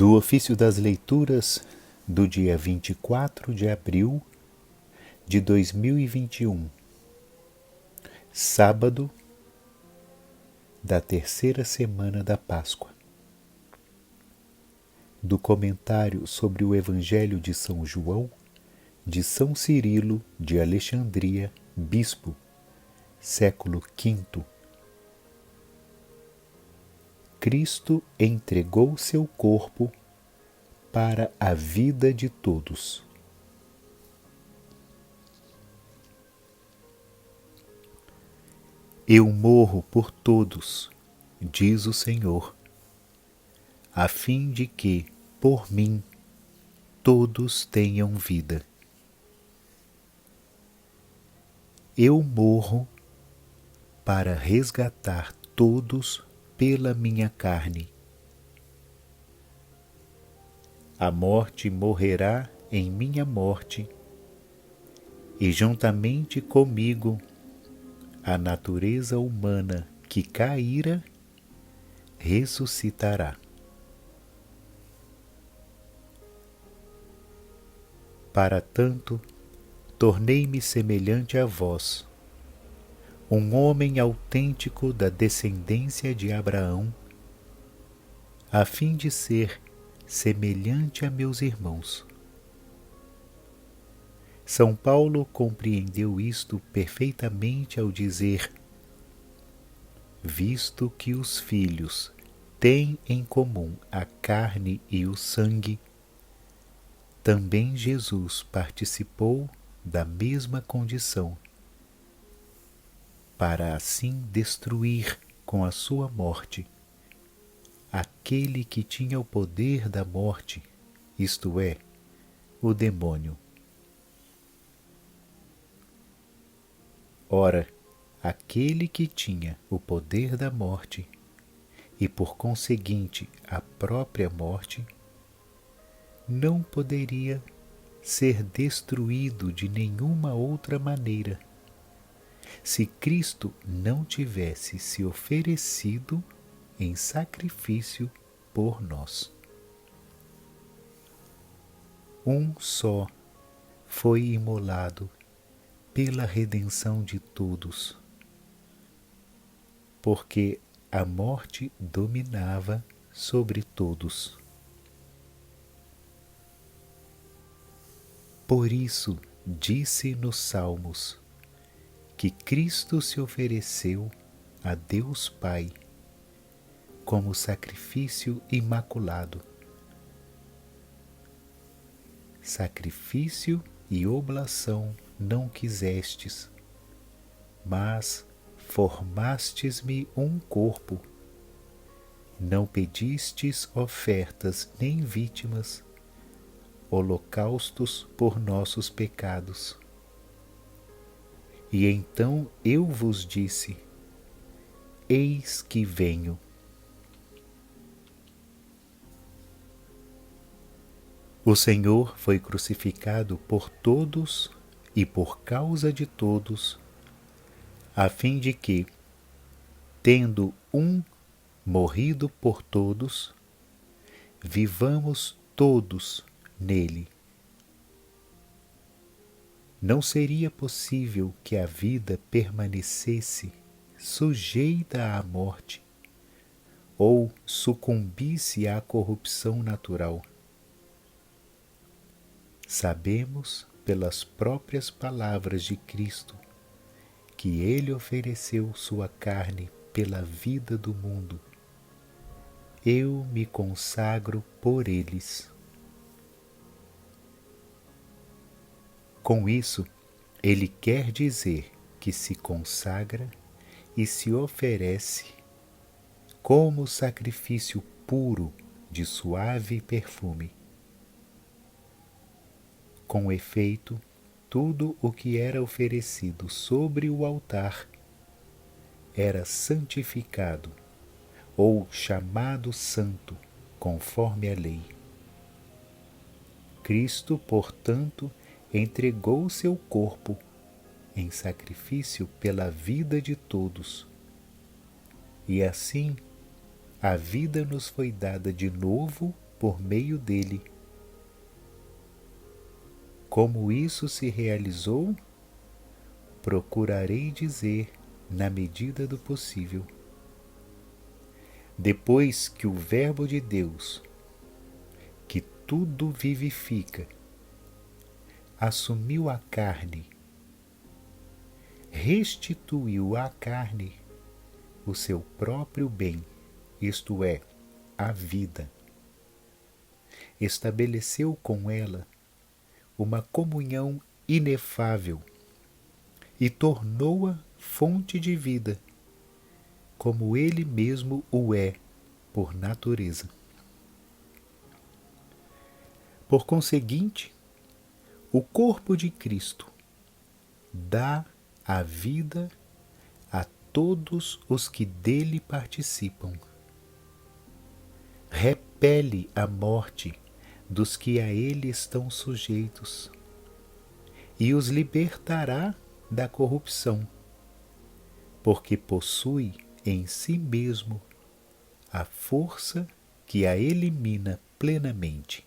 Do ofício das leituras do dia 24 de abril de 2021, sábado da terceira semana da Páscoa. Do comentário sobre o Evangelho de São João, de São Cirilo de Alexandria, bispo, século V. Cristo entregou seu corpo para a vida de todos. Eu morro por todos, diz o Senhor, a fim de que, por mim, todos tenham vida. Eu morro para resgatar todos pela minha carne. A morte morrerá em minha morte, e juntamente comigo a natureza humana que caíra ressuscitará. Para tanto, tornei-me semelhante a vós, um homem autêntico da descendência de Abraão, a fim de ser semelhante a meus irmãos. São Paulo compreendeu isto perfeitamente ao dizer: visto que os filhos têm em comum a carne e o sangue, também Jesus participou da mesma condição, para assim destruir com a sua morte aquele que tinha o poder da morte, isto é, o demônio. Ora, aquele que tinha o poder da morte, e por conseguinte a própria morte, não poderia ser destruído de nenhuma outra maneira, se Cristo não tivesse se oferecido em sacrifício por nós. Um só foi imolado pela redenção de todos, porque a morte dominava sobre todos. Por isso, disse nos Salmos, que Cristo se ofereceu a Deus Pai como sacrifício imaculado. Sacrifício e oblação não quisestes, mas formastes-me um corpo. Não pedistes ofertas nem vítimas, holocaustos por nossos pecados. E então eu vos disse: eis que venho. O Senhor foi crucificado por todos e por causa de todos, a fim de que, tendo um morrido por todos, vivamos todos nele. Não seria possível que a vida permanecesse sujeita à morte ou sucumbisse à corrupção natural. Sabemos, pelas próprias palavras de Cristo, que Ele ofereceu sua carne pela vida do mundo. Eu me consagro por eles. Com isso, ele quer dizer que se consagra e se oferece como sacrifício puro de suave perfume. Com efeito, tudo o que era oferecido sobre o altar era santificado ou chamado santo, conforme a lei. Cristo, portanto, entregou seu corpo em sacrifício pela vida de todos. E assim, a vida nos foi dada de novo por meio dele. Como isso se realizou, procurarei dizer na medida do possível. Depois que o Verbo de Deus, que tudo vivifica, assumiu a carne, restituiu à carne o seu próprio bem, isto é, a vida. Estabeleceu com ela uma comunhão inefável e tornou-a fonte de vida, como ele mesmo o é por natureza. Por conseguinte, o corpo de Cristo dá a vida a todos os que dele participam. Repele a morte dos que a ele estão sujeitos e os libertará da corrupção, porque possui em si mesmo a força que a elimina plenamente.